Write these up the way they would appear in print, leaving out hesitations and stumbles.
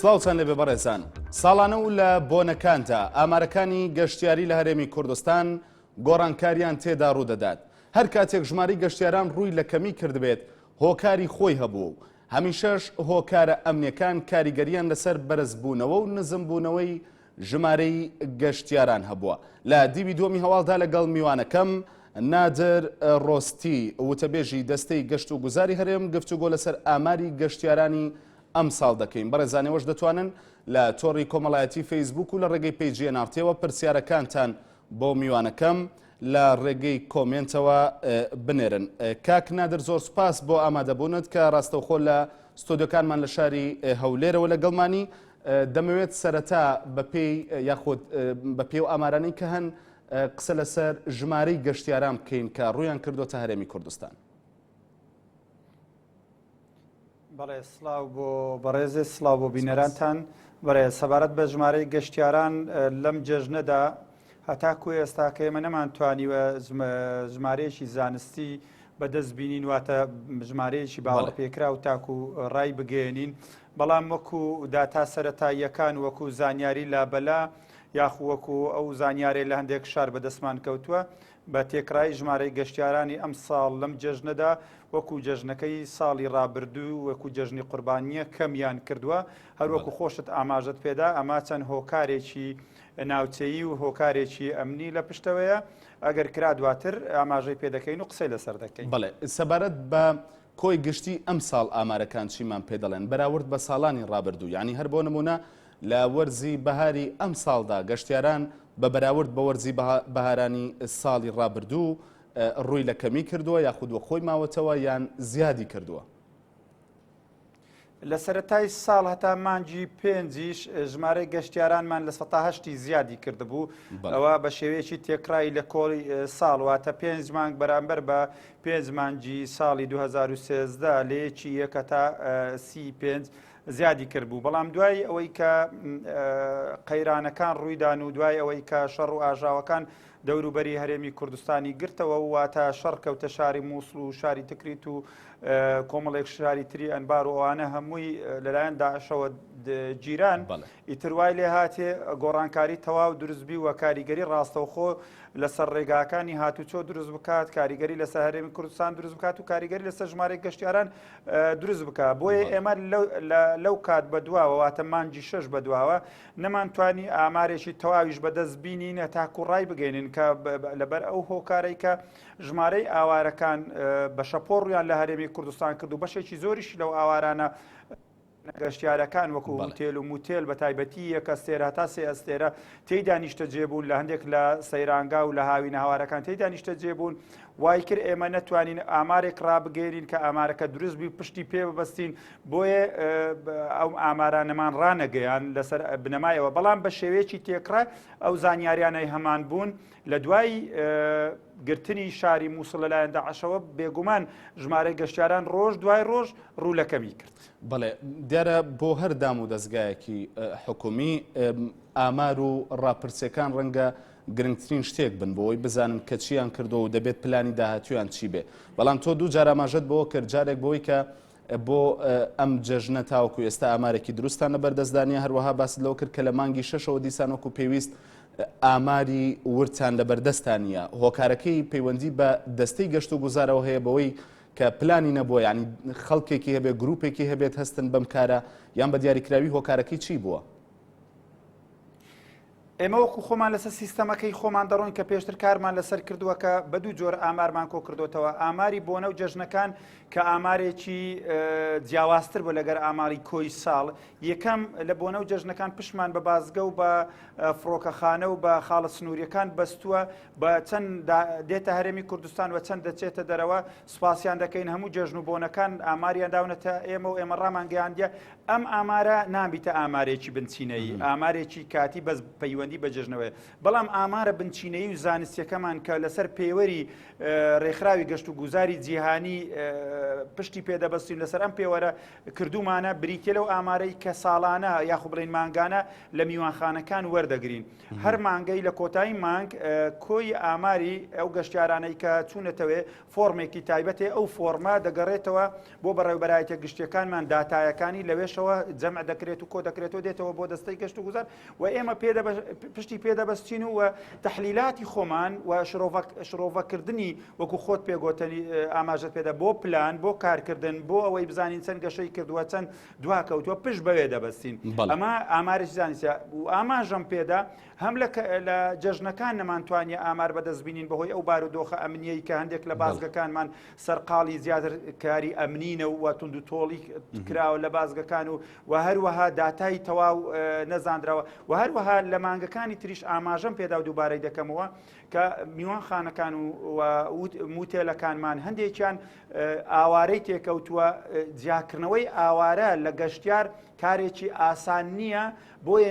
سڵاوچەند لەبێ بەڕێزان ساڵانە و لە بۆنەکاندا ئامارەکانی گەشتیاری لە هەرێمی کوردستان گۆڕانکاریان تێدا ڕوودەدات. هەر کاتێک ژماری گەشتیاران ڕووی لە کەمی کردبێت هۆکاری خۆی هەبوو و هەمیشەش هۆکارە ئەمنیەکان کاریگەریان لەسەر بەرزبوونەوە و نزمبوونەوەی ژمارەی گەشتیاران هەبووە. لە دیوی دووەمی هەواڵدا لەگەڵ میوانەکەم نادر ڕۆستی وتەبێژی دەستەی گەشت و گوزاری هەرێم گفتوگۆ لەسەر ئاماری گەشتیارانی ئەم ساڵ دەکەین. بەڕێزانەوەش دەتوانن لە تۆڕی کۆمەڵایەتی فەیسبوک و لە ڕێگەی پیجی ناوتێوە پرسیارەکانتان بۆ میوانەکەم لە ڕێگەی کۆمنتەوە بنێرن. کاک نادر زۆر سوپاس بۆ ئامادەبوونت کە ڕاستەوخۆ لە ستۆدیۆکانمان لە شاری هەولێرەوە لەگەڵمانی. دەمەوێت سەرەتا بەپێی یاخود بەپێی و ئامارانەی کە هەن قسە لەسەر ژمارەی گەشتیاران بکەین کە ڕوویان کردوتە هەرێمی کوردستان. بەڵێ سڵاو بۆ بەڕێزێ سڵاو بۆ بینەرانتان. بەڕێ سەبارەت بە ژمارەی گەشتیاران لەم جێژنەدا هەتاکو ئێستا کە ئێمە نەمانتوانیوە ژمارەیەکی زانستی بەدەست بینین واتە ژمارەیەکی باوەڕپێکرا و تاکو ڕای بگەێنین. بەڵام وەکو داتا سەرەتاییەکان وەکو زانیاری لابەلا یاخو وەکو ئەو زانیارێ لە هەندێک شار بەدەستمان کەوتووە بە تێکرای ژمارەی گەشتیارانی ئەم ساڵ لەم جێژنەدا وەکو جەژنەکەی ساڵی ڕابردوو وەکو جەژنی قوربانیە کەمیان کردووە. هەروەکو خۆشت ئاماژت پێدا ئەما چەند هۆکارێکی ناوچەیی و هۆکارێکی ئەمنی لە پشتەوەیە ئەگەر کرا دواتر ئاماژەی پێدەکەین و قسەی لەسەر دەکەین. بەڵێ سەبارەت بە کۆی گشتی ئەم ساڵ ئامارەکان چیمان پێ دەڵێن بەراورد بە ساڵانی ڕابردوو، یعنی هەر بۆ نمونە لە وەرزی بەهاری ئەم ساڵدا گەشتیاران بە بەراورد بە وەرزی بەهارانی ساڵی ڕابردوو ڕووی لە کەمی کردووە یاخود وە خۆی ماوەتەوە یان زیادی کردووە. لە سەرەتای ساڵ هەتا مانجی پێنجیش ژمارەی گەشتیارانمان لە 8 زیادی کردبوو. ئەوە بە شێوەیەکی تێکرای لە کۆڵی ساڵ واتە 5 مانگ بەرامبەر بە 5 مانجی ساڵی 2013 لەیەکی یەکە تا 35 زیادی کردبوو. بەڵام دوای ئەوەی کە قەیرانەکان ڕوویدان و دوای ئەوەی کە شەڕ و ئاژاوەکان دەوروبەری هەرێمی کوردستانی گرتەوە واتە شەڕ کەوتە شاری مووسڵ و شاری تکریت و کۆمەڵێک شاری تری ئەنبار و ئەوانە هەمووی لەلایەن داعشەوە جیران ئیتر وای لێ هاتێ گۆڕانکاری تەواو دروستبی و کاریگەری ڕاستەوخۆ لەسەر ڕێگاکانی هاتوچۆ دروست بکات، کاریگەری لەسەر هەرێمی کوردستان دروست بکات و کاریگەری لەسەر ژمارەی گەشتیاران دروست بکات. بۆیە ئێمە لەو کات بەدواوە واتە مانجی 6 بەدواوە نەمانتوانی ئامارێکی تەواویش بەدەست بینین تاکو ڕای بگەینن کە لەبەر ئەو هۆکارەی کە ژمارەی ئاوارەکان بە شەپۆڕ ڕویان لە هەرێمی کوردستان کرد و بەشێکی زۆریش لەو ئاوارانە گەشتیارەکان وەکو موتێل و موتێل بە تایبەتی یەک ئەستێرە تا 3 ئەستێرە تێیدا نیشتە جێبوون لە هەندێک لە سەیرانگا و لە هاوینە هاوارەکان تێیدا نیشتە جێبوون. وای کرد ئێمە نەتوانین ئامارێک ڕابگەێنین کە ئامارەکە دروست بی پشتی پێ ببەستین بۆیە ئەو ئامارانەمان ڕانەگەیان لەسەر بنەمایەوە. بەڵام بە شێوەیەکی تێکرا ئەو زانیاریانەی هەمان بوون لە دوای گرتنی شاری مووسڵ لەلایەن داعشەوە بێگومان ژمارەی گەشتیاران ڕۆژ دوای ڕۆژ ڕوو لە کەمی کرد. بەڵێ دیارە بۆ هەر دام و دەستگایەکی حکومی ئامار و ڕاپرسیەکان ڕەنگە گرنگترین شتێک بن بۆی بزانن کە چیان کردو و دەبێت پلانی داهاتویان چی بێ. بەڵام تۆ دوو جار ئاماژەت بۆ کرد جارێک بۆی کە بۆ ئەم جەژنە تاوەکو ئێستا ئامارێکی دروستان لە بەردەستدانیە هەروەها باست لەو کرد کە لە مانگی 6ەوە دیسان وەکو پێویست ئاماری ورتان لە بەردەستانیە. هۆکارەکەی پەیوەندی بە دەستەی گەشت و گوزارەوە هەیە بەوەی کە پلانی نەبووە، یعنی خەڵکێکی هەبێت گروپێکی هەبێت هەستن بەم کارە یان بە دیاریکراوی هۆکارەکەی چی بووە؟ ئێمە وەکو خۆمان لەسەر سیستەمەکەی خۆمان دەڕۆین کە پێشتر کارمان لەسەر کردووە کە بە دوو جۆر ئامارمان کۆ کردوتەوە. ئاماری بۆنە و جەژنەکان کە ئامارێکی جیاوازتر بۆ لەگەر ئاماری کۆی ساڵ. یەکەم لە بۆنە و جەژنەکان پشمان بە بازگە و بە فڕۆکەخانە و بە خاڵە سنووریەکان بەستووە بە چەند دێتە هەرێمی کوردستان و چەند دەچێتە دەرەوە. سوپاسیان دەکەین هەموو جەژن و بۆنەکان ئاماریان داونەتە ئێمە و ئێمە ڕامان گەیاندیە ئەم ئامارە نابیتە ئامارێکی بنچینەیی، ئامارێکی کاتی بەس پەیوەندی بە جەژنەوەی. بەڵام ئامارە بنچینەیی و زانستیەکەمان کە لەسەر پێوەری ڕێکخراوی گەشت و گوزاری جیهانی پشتی پێدەبەستین لەسەر ئەم پێوەرە کردومانە بریتە لەو ئامارەی کە ساڵانە یاخو بڵین مانگانە لە میوانخانەکان وەردەگرین. هەر مانگەی لە کۆتایی مانگ کۆی ئاماری ئەو گەشتیارانەی کە چوونەتەوێ فۆرمێکی تایبەتێ ئەو فۆرما دەگەڕێتەوە بۆ بەڕێوەبەرایەتە گشتیەکانمان داتایەکانی لەوێشەوە پێشەوە جەمع دەکرێت و کۆ دەکرێتەوە دێتەوە بۆ دەستەی گەشت و گوزار و ئێمە پشتی پێدەبەستین و تەحلیلاتی خۆمان و شرۆڤەکردنی وەکو خۆت پێگوتنی ئاماژەت پێدا بۆ پلان بۆ کارکردن بۆ ئەوەی بزانین چەند گەشەی کردووە چەند دواکەوتووە پشت بەوێ دەبەستین ئەمە ئامارێکی زانستیە و ئاماژەم پێدا هەم لە جەژنەکان نەمانتوانێت ئامار بەدەستبینین بەهۆی ئەو بارودۆخە ئەمنیەی کە هەندێک لە بازگەکانمان سەرقاڵی زیاتر کاری ئەمنینە و تونند و تۆڵی کراوە لە بازگەکان و هەروەها داتای تەواو نەزانراوە و هەروەها لە مانگەکانی تریش ئاماژەم پێدا و دووبارەی دەکەمەوە کە میوانخانەکان و موتێلەکانمان هەندێکیان ئاوارەی تێکەوتووە جیاکردنەوەی ئاوارە لە گەشتیار کارێکی ئاسان نییە بۆیە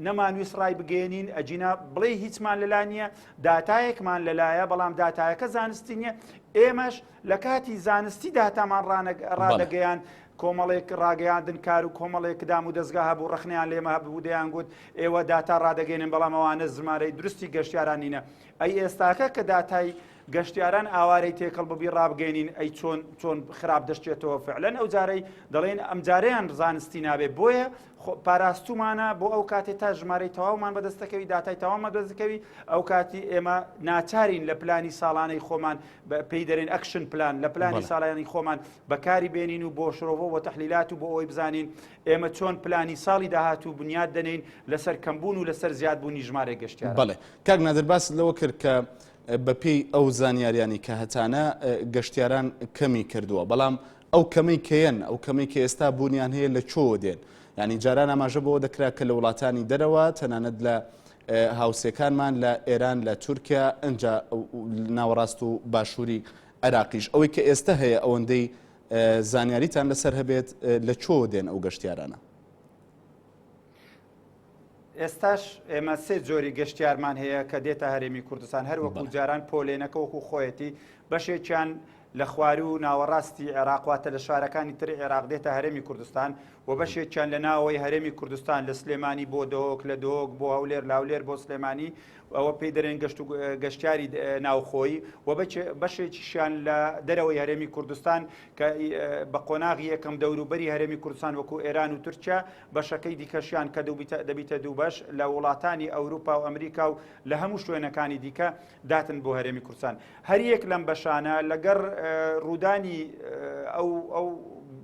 نەمانویست ڕای بگەێنین ئەجینا بڵێ هیچمان لەلا نییە داتایەکمان لەلایە بەڵام داتایەکە زانستی نییە ئێمەش لە کاتی زانستی داتامان ڕادەگەیان کۆمەڵێک ڕاگەیاندن کار و کۆمەڵێک دام و دەستگا هەبوو ڕخنیان لێمە هەبوو دەیان گوت ئێوە داتا ڕادەگەێنن بەڵام ئەوانە ژمارەی درستی گەشتیاران نینە ئەی ئێستاکە کە داتای گەشتیاران ئاوارەی تێکەڵ ببی ڕابگەێنین ئەی چۆن خراپ دەشتێتەوە فعلەن ئەو جارەی دەڵێن ئەم جارەیان زانستی نابێت بۆیە پاراستومانە بۆ ئەو کاتێ تا ژمارەی تەواومان بەدەستەکەوی داتای تەواومان بەدەستەکەوی ئەو کاتی ئێمە ناچارین لە پلانی ساڵانەی خۆمان پێی دەرێن ئەکشن پلان لە پلانی ساڵانی خۆمان بەکاری بێنین و بۆ شرۆڤە و تەحلیلات و بۆ ئەوەی بزانین ئێمە چۆن پلانی ساڵی داهاتوو بنیاد دەنین لەسەر کەمبوون و لەسەر زیادبوونی ژمارەی گەشتیار. بەڵێ کاک نادر باس لەوە کرد کە بەپێی ئەو زانیاریانی کە هەتانە گەشتیاران کەمی کردووە بەڵام ئەو کەمەی کەیەن ئەو کەمەی کە ئێستا بوونیان هەیە لە چۆ دێن ینی جاران ئاماژە بەوە دەکرا کە لە وڵاتانی دەرەوە تەنانەت لە هاوسێکانمان لە ئێران لە تورکیا ئەنجا ناوەڕاست و باشووری عێراقیش ئەوەی کە ئێستا هەیە ئەوەندەی زانیاریتان لەسەر هەبێت لە چۆ دێن ئەو گەشتیارانە. ئێستاش ئێمە سێ جۆری گەشتیارمان هەیە کە دێتە هەرێمی کوردستان هەر وەکو جاران پۆلێنەکە وەکو خۆیەتی بەشێکیان لە خواری و ناوەڕاستی عێراقواتە لە شارەکانی تری عێراق دێتە هەرێمی کوردستان و بەشێکیان لە ناوەوەی هەرێمی کوردستان لە سلێمانی بۆ دۆک لە دۆک بۆ هەولێر لاولێر بۆ سلێمانی ئەوە پێی دەرێن گەشتیاری ناوخۆی و بەشێکیشیان لە دەرەوەی هەرێمی کوردستان کە بە قۆناغی یەکەم دەوروبەری هەرێمی کوردستان وەکو ئێران و تورکیا بەشەکەی دیکەشیان کە دەبیتە دوو بەش لە وڵاتانی ئەوروپا و ئەمریکا و لە هەموو شوێنەکانی دیکە داتن بۆ هەرێمی کوردستان هەر یەک لەم بەشانە لەگەر ڕوودانی ئەو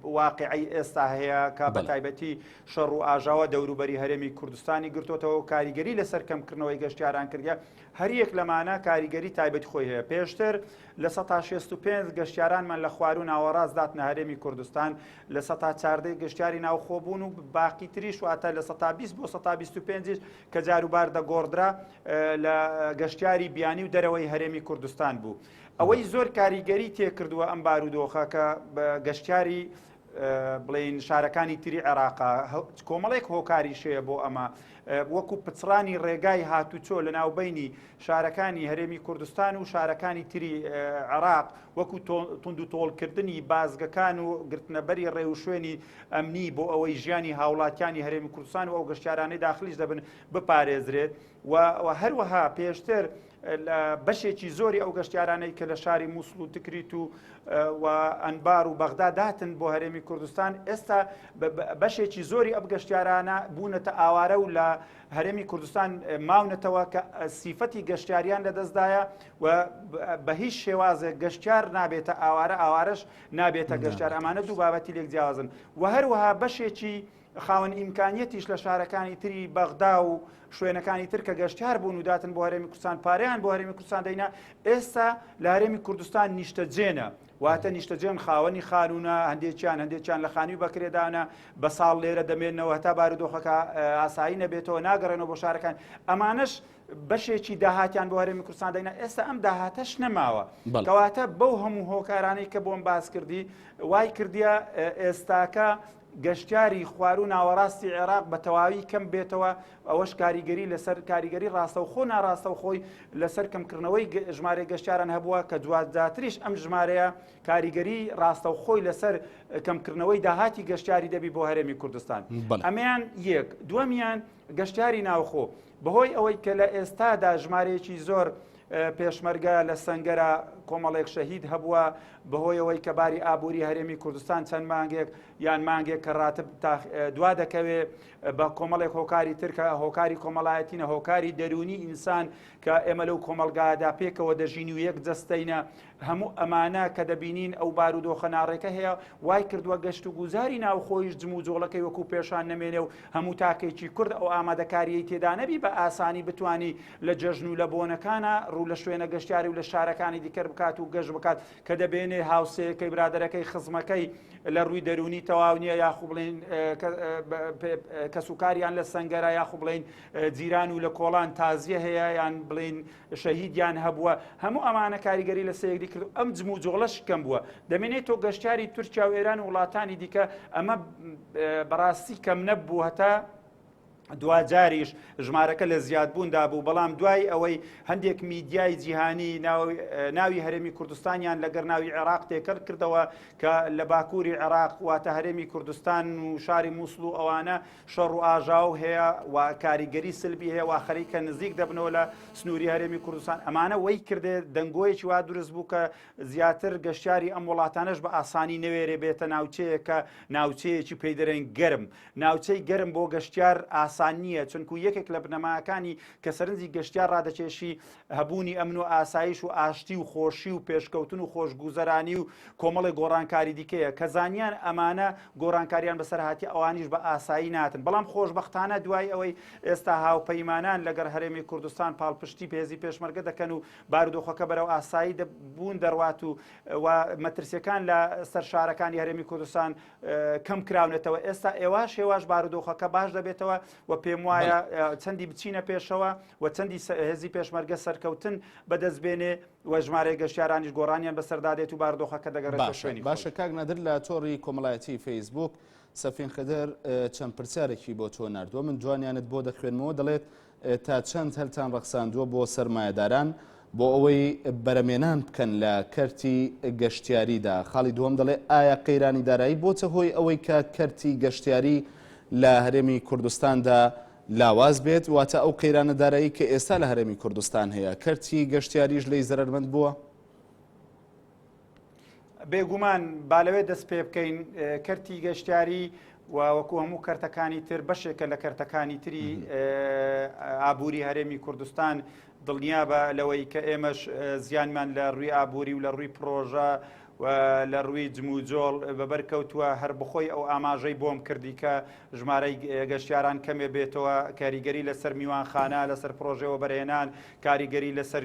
واقعی ئێستا هەیە کە بە تایبەتی شەڕ و ئاژاوە دەوروبەری هەرێمی کوردستانی گرتوتەوە و کاریگەری لەسەر کەمکردنەوەی گەشتیاران کردیا هەر یەک لەمانە کاریگەری تایبەتی خۆی هەیە پێشتر لە 165 گەشتیارانمان لە خوار و ناوەڕاست داتنە هەرێمی کوردستان لە 114 گەشتیاری ناوخۆ بوون و باقی تریش واتە لە 120 بۆ 125 کە جاروبار دەگۆڕدرا لە گەشتیاری بیانی و دەرەوەی هەرێمی کوردستان بوو ئەوەی زۆر کاریگەری تێکردووە ئەم بارودۆخە کە گەشتیاری بڵین شارەکانی تری عێراقا کۆمەڵێک هۆکاری شەیە بۆ ئەمە وەکو پچڕانی ڕێگای هاتوچۆ لە ناوبینی شارەکانی هەرێمی کوردستان و شارەکانی تری عێراق وەکو تونند و تۆڵکردنی بازگەکان و گرتنەبەری ڕێوشوێنی ئەمنی بۆ ئەوەی ژیانی هاوڵاتیانی هەرێمی کوردستان و ئەو گەشتیارانەی داخلیش دەبن بپارێزرێت و هەروەها پێشتر بەشێکی زۆری ئەو گەشتیارانەی کە لە شاری مووسڵ و تکریت و ئەنبار و بەغدا داتن بۆ هەرێمی کوردستان ئێستا بەشێکی زۆری ئەم گەشتیارانە بوونەتە ئاوارە و لە هەرێمی کوردستان ماونەتەوە کە سیفەتی گەشتیاریان لەدەستدایە و بە هیچ شێوازێک گەشتیار نابێتە ئاوارەش نابێتە گەشتیار ئەمانە دوو بابەتی لێک جیاوازن و هەروەها بەشێکی خاوەن ئیمکانیەتیش لە شارەکانی تری بەغدا و شوێنەکانی تر کە گەشتیار بوون و داتن بۆ هەرێمی کوردستان پارەیان بۆ هەرێمی کوردستان دەینا ئێستا لە هەرێمی کوردستان نیشتەجێنە واتە نیشتەجێن خاوەنی خانوونە هەندێکیان لە خانووی بەکرێدانە بە ساڵ لێرە دەمێنەوە هەتا بارودۆخەکە ئاسایی نەبێتەوە ناگەڕێنەوە بۆ شارەکان ئەمانش بەشێکی داهاتیان بۆ هەرێمی کوردستان دەینا ئێستا ئەم داهاتەش نەماوە کەواتە بەو هەموو هۆکارانەی کە بۆم باس کردی وای کردیە ئێستاکە گەشتیاری خوار و ناوەڕاستی عێراق بە تەواوی کەم بێتەوە ئەوەش کاریگەری لەسەر کاریگەری ڕاستەوخۆ ناڕاستەوخۆی لەسەر کەمکردنەوەی ژمارە گەشتیاران هەبووە کە دواتریش ئەم ژمارەیە کاریگەری ڕاستەوخۆی لەسەر کەمکردنەوەی داهاتی گەشتیاری دەبی بۆ هەرێمی کوردستان ئەمەیان یەک دووەمیان گەشتیاری ناوخۆ بەهۆی ئەوەی کە لە ئێستادا ژمارەیەکی زۆر پێشمەرگە لە سەنگەرە کۆمەڵێک شەهید هەبووە بەهۆی ئەوەی کە باری ئابووری هەرێمی کوردستان چەند مانگێک یان مانگێک کە ڕاتب دوا دەکەوێت بە کۆمەڵێک هۆکاری ترکە هۆکاری کۆمەڵایەتینە هۆکاری دەرونی ئینسان کە ئێمە لەو کۆمەلگادا پێکەوە دەژین و یەک جەستەینە هەموو ئەمانە کە دەبینین ئەو بارودۆخە ناڕێکە هەیە وای کردووە گەشت و گوزاری ناوخۆیش جم و جۆڵەکەی وەکو پێشان نەمێنێ و هەموو تاکێکی کورد ئەو ئامادەکاریەی تێدا نەبی بە ئاسانی بتانی لە جەژن و لە بۆنەکانە ڕوو لە شوێنە گەشتیاری و لە شارەکانی دیکە بکات و گەشت بکات کە دەبێنێ هاوسەیەکەی برادەرەکەی خزمەکەی لە ڕووی دەرونی تەواو نییە یاخو بڵێن کەسوکاریان لە سەنگەرە یاخو بڵێن جیران و لە کۆڵان تازیە هەیە یان بڵێن شەهیدیان هەبووە هەموو ئەمانە کاریگەری لە سەیەکدی کرد ئەم جم و جۆڵەش کەم بووە دەمێنێت تۆ گەشتیاری تورکیا و ئێران و وڵاتانی دیکە ئەمە بەڕاستی کەم نەبوو هەتا دوجاریش ژمارەکە لە زیادبووندا بوو بەڵام دوای ئەوەی هەندێک میدیای جیهانی ناوی هەرێمی کوردستانیان لەگەر ناوی عێراق تێکەڵ کردەوە کە لە باکووری عێراق واتە هەرێمی کوردستان و شاری مووسڵ و ئەوانە شەڕ و ئاژاو هەیە و کاریگەری سلبی هەیە و خەریکە نزیک دەبنەوە لە سنووری هەرێمی کوردستان ئەمانە وەی کردێ دەنگۆیەکی وا دروست بوو کە زیاتر گەشتیاری ئەم وڵاتانەش بە ئاسانی نەوێرێ بێتە ناوچەیەکە ناوچەیەکی پێی دەرێن گەرم ناوچەی گەرم بۆ گەشتیار نییە چونکو یەکێک لە بنەماکانی کە سەرنجی گەشتیار ڕادەکێشی هەبوونی ئەمن و ئاسایش و ئاشتی و خۆشی و پێشکەوتن و خۆشگوزەرانی و کۆمەڵی گۆڕانکاری دیکەیە کە زانیان ئەمانە گۆڕانکاریان بەسەرهاتی ئەوانیش بە ئاسایی ناتن بەڵام خۆشبەختانە دوای ئەوەی ئێستا هاوپەیمانان لەگەر هەرێمی کوردستان پاڵپشتی پێزی پێشمەرگە دەکەن و بارودۆخەکە بەرەو ئاسایی بوون دەڕوات و مەترسیەکان لە سەر شارەکانی هەرێمی کوردستان کەم کراونێتەوە ئێستا ئێواش بارودۆخەکە باش دەبێتەوە و پێم وایە چەندی بچینە پێشەوە و چەندی هێزی پێشمەرگە سەرکەوتن بەدەستبێنێ و ژمارەی گەشتیارانیش گۆڕانیان بەسەردادێت و بارودۆخەکە دەگەڕێتەوە شوێنی باشە کاک نادر لە تۆڕی کۆمەڵایەتی فەیسبوک سەفین خدر چەند پرسیارێکی بۆ تۆ نردووە من جوانیانت بۆ دەخوێنمەوە دەڵێت تا چەند هەلتان ڕەخساندووە بۆ سەرمایەداران بۆ ئەوەی بەرەمێنان بکەن لە کەرتی گەشتیاریدا خاڵی دووەم دەڵێ ئایا قەیرانی دارایی بۆتە هۆی ئەوەی کە کەرتی گەشتیاری لە هەرێمی کوردستاندا لاواز بێت واتە ئەو قەیرانە دارایی کە ئێستا لە هەرێمی کوردستان هەیە کەرتی گەشتیاریش لی زەرمەند بووە بێگومان با لەوێ دەست پێ بکەین کەرتی گەشتیاری وەکو هەموو کەرتەکانی تر بەشێکە لە کەرتەکانی تری ئابووری هەرێمی کوردستان دڵنیا بە لەوەی کە ئێمەش زیانمان لە ڕووی ئابووری و لە ڕووی پرۆژە و لە ڕووی جموجۆڵ بەبەر کەوتووە هەر بخۆی ئەو ئاماژەی بۆم کردی کە ژمارەی گەشتیاران کەمێ بێتەوە کاریگەری لەسەر میوانخانە لەسەر پرۆژەوە بەرهێنان کاریگەری لەسەر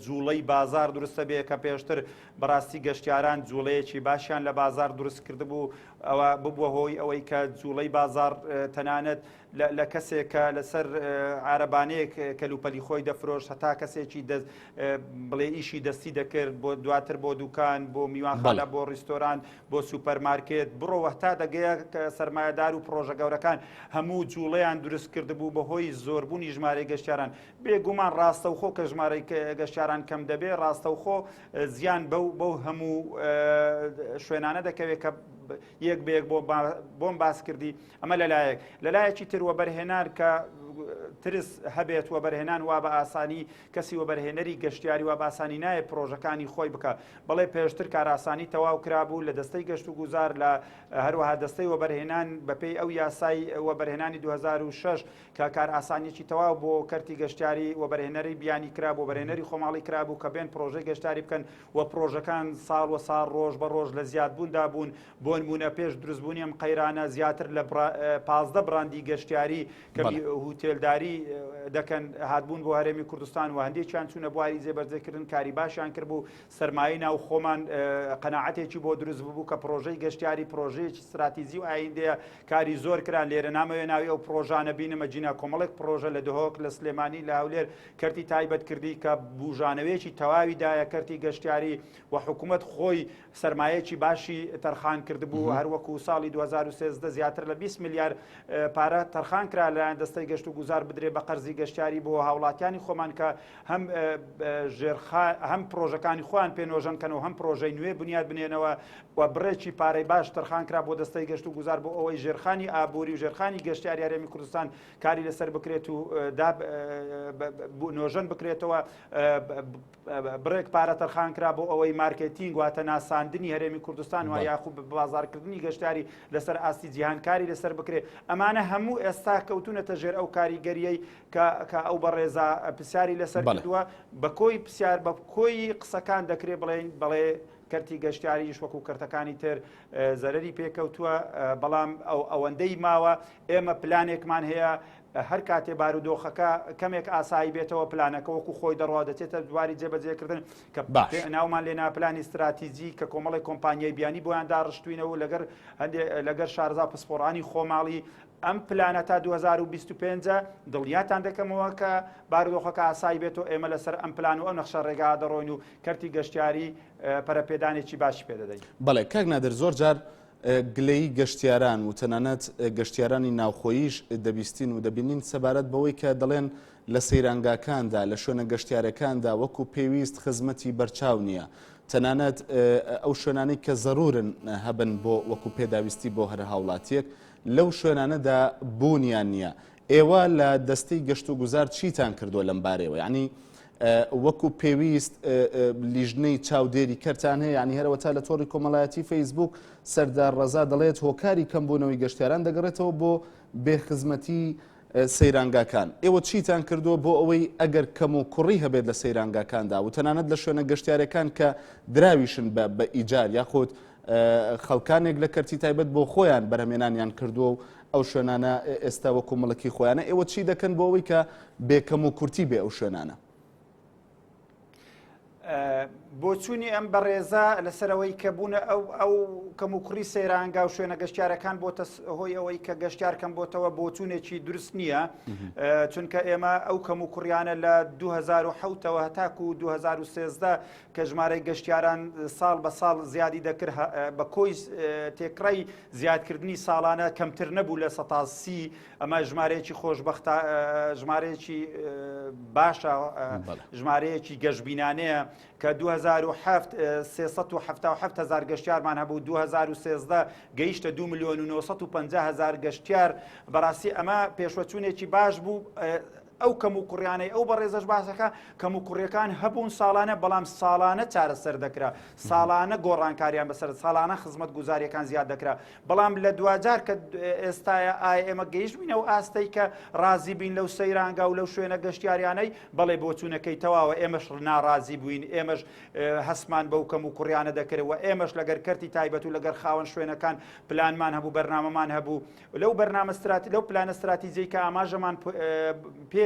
جوڵەی بازار دروستە بێ کە پێشتر بەڕاستی گەشتیاران جوڵەیەکی باشیان لە بازار دروست کرد بوو ئەوە ببووە هۆی ئەوەی کە جوڵەی بازار تەنانەت لە کەسێکە لەسەر عارەبانەیەک کەلوپەلی خۆی دەفرۆش هەتا کەسێکی بڵێ ئیشی دەستی دەکرد بۆ دواتر بۆ دوکان بۆ میوانخانە بۆ ڕیستۆران بۆ سوپەرمارکێت بڕۆ هەتا دەگەیە سەرمایەدار و پرۆژە گەورەکان هەموو جوڵەیان دروست کردبوو بەهۆی زۆربوونی ژمارەی گەشتیاران بێگومان ڕاستەوخۆ کە ژمارەی گەشتیاران کەم دەبێ ڕاستەوخۆ زیان بەو هەموو شوێنانە دەکەوێت کە یەک بەیەک بۆم باس کردی ئەمە لەلایەکی تر وەبەرهێنان کە ترس هەبێت وەبەرهێنان وا بە ئاسانی کەسی وەبەرهێنەری گەشتیاری وا بە ئاسانی نایە پرۆژەکانی خۆی بکە بەڵێ پێشتر کاراسانی تەواو کرابوو لە دەستەی گەشت و گوزار لە هەروەها دەستەی وەبەرهێنان بەپێی ئەو یاسای وەبەرهێنانی 2006 کە کار ئاسانیەکی تەواو بۆ کەرتی گەشتیاری وەبەرهێنەری بیانی کرا بۆ بەرهێنەری خۆماڵی کرابوو کە بێن پرۆژەی گەشتاری بکەن و پرۆژەکان ساڵ و ساڵ ڕۆژ بە ڕۆژ لە زیادبووندا بوون بۆ نمونە پێش دروستبوونی ئەم قەیرانە زیاتر لە 15 براندی گەشتیاری کە هوتێلداری دەکەن هاتبوون بۆ هەرێمی کوردستان و هەندێکیان چوونە بواری جێبەجێکردن کاری باشیان کرد بوو سەرمایی ناو خۆمان قەناعەتێکی بۆ دروست بوو کە پرۆژەی گەشتیاری پرۆژەیەکی استراتیژی و ئایندەیە کاری زۆر کران لێرە نامەوێ ناوی ئەو پرۆژانە بینەمە جینا کۆمەڵێک پرۆژە لە دهۆک لە سلێمانی لە هەولێر کەرتی تایبەت کردی کە بوژانەوەیەکی تەواویدایە کەرتی گەشتیاری و حکوومەت خۆی سەرمایەکی باشی تەرخان کردبوو هەروەکو ساڵی 2013 زیاتر لە 20 میلیارد پارە تەرخان کرا لەلایەن دەستەی گەشت و گوزار بدرێ بە قەرزی گەشتیاری بۆ هاوڵاتیانی خۆمان کە هەم پرۆژەکانی خۆیان پێنۆژەنکەنەوە هەم پرۆژەی نوێ بنیاد بنێنەوە و بڕێکی پارەی باش تەرخانکرا بۆ دەستەی گەشت و گوزار بۆ ئەوەی ژێرخانی ئابووری و ژێرخانی گەشتیاری هەرێمی کوردستان کاری لەسەر بکرێت و نۆژەن بکرێتەوە بڕێک پارە تەرخانکرا بۆ ئەوەی مارکێتینگ واتە ناساندنی هەرێمی کوردستان و یاخوب بازارکردنی گەشتیاری لەسەر ئاستی جیهانکاری لەسەر بکرێت ئەمانە هەموو ئێستا کەوتونەتە ژێر ئەو کاریگەریەی کە ئەو بەڕێزا پرسیاری لەسەر کردووە بە کۆی پرسیار بە کۆی قسەکان دەکرێت بڵێ کەرتی گەشتیاریش وەکو کەرتەکانی تر زەرەری پێکەوتووە بەڵام ئەوەندەی ماوە ئێمە پلانێکمان هەیە هەر کاتێ بارودۆخەکە کەمێک ئاسایی بێتەوە پلانەکە وەکو خۆی دەڕوا دەچێتە دواری جێبەجێکردن کە ناومان لێ ناپلانی استراتیژی کە کۆمەڵی کۆمپانیای بیانی بۆیان داڕشتوینەوە لەگەر شارزا پسپۆڕانی خۆماڵی ئەم پلانە تا 2025 دڵنیاتان دەکەمەوە کە بارودۆخەکە ئاسایی بێتەوە ئێمە لەسەر ئەم پلان و ئەو نەخشە ڕێگا دەڕۆین و کەرتی گەشتیاری پەرەپێدانێکی باشی پێدەدەین. بەڵێ کاک نادر زۆر جار گلەی گەشتیاران و تەنانەت گەشتیارانی ناوخۆییش دەبیستین و دەبینین سەبارەت بەوەی کە دەڵێن لە سەیرانگاکاندا لە شوێنە گەشتیارەکاندا وەکو پێویست خزمەتی بەرچاو نییە تەنانەت ئەو شوێنانەی کە زەرورن هەبن بۆ وەکو پێداویستی بۆ هەر هاوڵاتیەک لەو شوێنانەدا بوونیان نییە. ئێوە لە دەستەی گەشت و گوزار چیتان کردووە لەم بارەوە یعنی وەکو پێویست لیژنەی چاودێری کەرتان هەیە ینی هەرەوە تا لە تۆڕی کۆمەڵایەتی فەیسبوک سەردار ڕەزا دەڵێت هۆکاری کەمبوونەوەی گەشتیاران دەگەڕێتەوە بۆ بێخزمەتی سەیرانگاکان. ئێوە چیتان کردووە بۆ ئەوەی ئەگەر کەم و کوڕی هەبێت لە سەیرانگاکاندا و تەنانەت لە شوێنە گەشتیارەکان کە دراویشن بە ئیجار یاخۆت خەڵکانێک لە کەرتی تایبەت بۆ خۆیان بەرهەمێنانیان کردووە و ئەو شوێنانە ئێستا وەکو مڵکی خۆیانە ئێوە چی دەکەن بۆ ئەوەی کە بێکەم و کورتی بێ ئەو شوێنانە؟ بۆچوونی ئەم بەڕێزە لەسەرەوەی کە بوونە ئەو کەم و کوڕی سەیرانگا و شوێنە گەشتیارەکان بۆتە هۆی ئەوەی کە گەشتیار کەم بۆتەوە بۆچوونێکی دروست نییە چونکە ئێمە ئەو کەم و کوڕیانە لە 2007ەوە هەتاکو و 2013 کە ژمارەی گەشتیاران ساڵ بە ساڵ زیادی دەکرد بە کۆی تێکڕای زیادکردنی ساڵانە کەمتر نەبوو لە 130 ئەمە ژمارەیەکی خۆشبەختە ژمارەیەکی باشە ژمارەیەکی گەشتبینانەیە کە 2007 گەشتیارمان هەبوو 2013 گەیشتە 2,950,000 گەشتیار بەڕاستی ئەمە پێشوەچوونێکی باش بوو. ئەو کەم و کوڕیانەی ئەو بەڕێزەش باسەکە کەم و کوڕیەکان هەبوون ساڵانە بەڵام ساڵانە چارەسەر دەکرا ساڵانە گۆڕانکاریان بەسەر ساڵانە خزمەت گوزاریەکان زیاد دەکرا بەڵام لە دوجار کە ئێستاە ئێمە گەیشتبووینەوە ئاستەی کە ڕازی بین لەو سەیرانگا و لەو شوێنە گەشتیاریانەی بەڵێ بۆچوونەکەی تەواوە ئێمەش ناڕازی بووین ئێمەش هەسمان بەو کەم و کوڕیانە دەکردەوە ئێمەش لەگەر کەرتی تایبەت و لەگەر خاوەن شوێنەکان پلانمان هەبوو بەرنامەمان هەبوو لەو لەو پلانە استراتیجی کە ئاماژەمان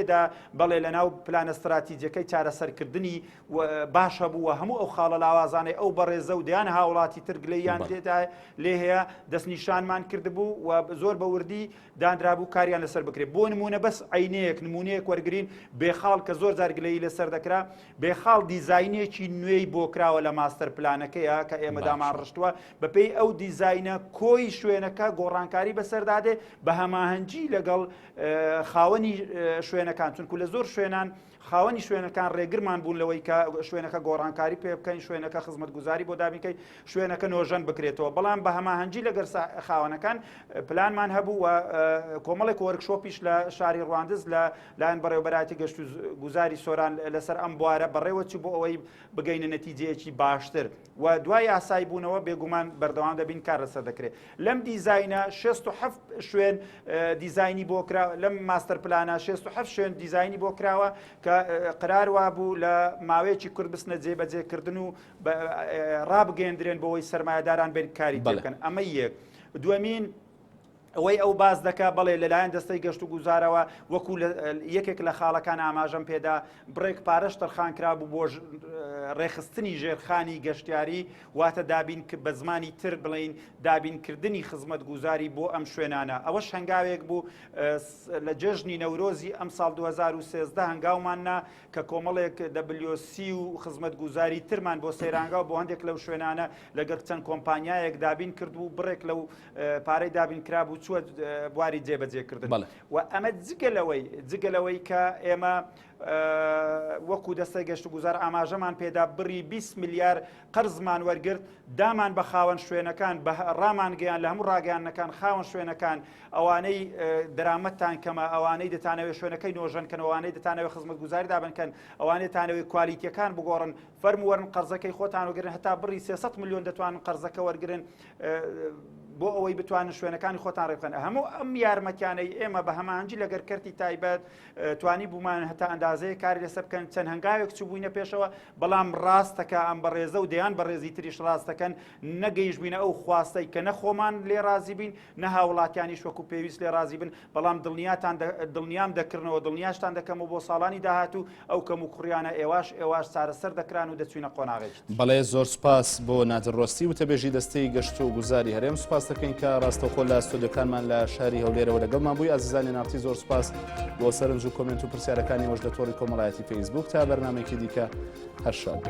پێدا بەڵێ لەناو پلانە استراتیجیەکەی چارەسەرکردنی باشە بووە هەموو ئەو خاڵە لاوازانەی ئەو بەڕێزە و دیان هاوڵاتی تر گلەیان لێ هەیە دەستنیشانمان کردبوو و زۆر بە وردی دانرابوو کاریان لەسەر بکرێت بۆ نمونە بەس عینەیەک نمونەیەک وەرگین بێخاڵ کە زۆر جار گلەیی لەسەر دەکرا بێخاڵ دیزاینێکی نوێی بۆ کراوە لە ماستەر پلانەکەیە کە ئێمە دامان ڕشتووە بەپێی ئەو دیزاینە کۆی شوێنەکە گۆڕانکاری بەسەردادێ بە هەماهەنگی لەگەڵ خاوەنی شوێنەکان چونکو لە زۆر شوێنان خاوەنی شوێنەکان ڕێگرمان بوون لەوەی کە شوێنەکە گۆڕانکاری پێ بکەین شوێنەکە خزمەت گوزاری بۆ دابینکەی شوێنەکە نۆژەن بکرێتەوە بەڵام بە هەماهەنگی لەگەر خاوەنەکان پلانمان هەبوو و کۆمەڵێک وەرکشۆپیش لە شاری ڕواندز لە لایەن بەڕێوەبەراتی گەشت و گوزاری سۆران لەسەر ئەم بوارە بەڕێوەچی بۆ ئەوەی بگەینە نەتیجەیەکی باشتر و دوای ئاسایی بوونەوە بێگومان بەردەوام دەبین کار لەسەر دەکرێت لەم دیزاینە 67 شوێن دیزاینی بۆ کرا لەم ماستەر پلانە 67 شوێن دیزاینی بۆ کراوە کە قرار وابوو لە ماوەیەکی کورد بستنە جێبەجێکردن و ڕابگەێنرێن بۆەوەی سەرمایهداران بێن کاری بکەن ئەمە یەک دووەمین ئەوەی ئەو باز دەکا بڵێ لەلایەن دەستەی گەشت و گوزارەوە وەکو یەکێک لە خاڵەکان ئاماژەم پێدا بڕێک پارەش تەرخان بوو بۆ ڕێخستنی ژێرخانی گەشتیاری واتە دابین بە زمانی تر بڵین دابینکردنی خزمەت گوزاری بۆ ئەم شوێنانە ئەوەش هەنگاوێک بوو لە جێژنی نەورۆزی ئەم ساڵ 2013 هەنگاوماننا کە کۆمەڵێک WC و خزمەت گوزاری ترمان بۆ سەیرانگا و بۆ هەندێک لەو شوێنانە لەگەر چەند کۆمپانیایەک دابین کرد و بڕێک لەو پارەی دابین کرا بوو چووە بواری جێبەجێکردن بەڵێ. و ئەمە جگەلەوەی کە ئێمە وەکو دەستەی گەشت و گوزار ئاماژەمان پێدا بڕی 20 میلیار قەرزمان وەرگرت دامان بە خاوەن شوێنەکان بە ڕامان گەیان لە هەموو ڕاگەیانەکان خاوەن شوێنەکان ئەوانەی دەرامەتتان کەمە ئەوانەی دەتانەوێت شوێنەکەی نۆژەنکەن ئەوانەی دەتانەوێت خزمەت گوزاری دابنکەن ئەوانەی دەتانەوێت کوالیتیەکان بگۆڕن فەرموەرن قەرزەکەی خۆتان وەرگرن هەتا بڕی 300 میلیۆن دەتوانن قەرزەکە وەرگرن بۆ ئەوەی بتوانن شوێنەکانی خۆتان ڕێبخەن هەموو ئەم یارمەتیانەی ئێمە بە هەمانجی لەگەر کەرتی تایبەت توانی بوومان هەتا ئەندازەیە کاری لەسەر بکەن چەند هەنگاوێک چوو بووینە پێشەوە بەڵام ڕاستەکە ئەم بەڕێزە و دەیان بەڕێزی تریش ڕاستەکەن نەگەیش بووینە ئەو خواستەی کە نەخۆمان لێ رازی بین نە هاوڵاتیانیش وەکو پێویست لێ رازی بن بەڵام دڵنیام دەکردنەوە دڵنیاشتان دەکەمەوە بۆ ساڵانی داهاتوو ئەو کەم و کوڕیانە ئێواش چارەسەر دەکران و دەچوینە قۆناغێشت. بەڵێ زۆر سپاس بۆ نادڕۆستی و تەبێژی دەستەی گەشت و گوزاری هەرێم سپاس دەکەین کە ڕاستەوخۆ لە ستۆدیۆکانمان لە شاری هەولێرەوە لەگەڵمان بووی. ئازیزانی ناوتی زۆر سپاس بۆ سەرنج و کۆمنت و پرسیارەکانی ئەوەش لە تۆڕی کۆمەڵایەتی فەیسبوک تا بەرنامەیەکی دیکە هەر شاد.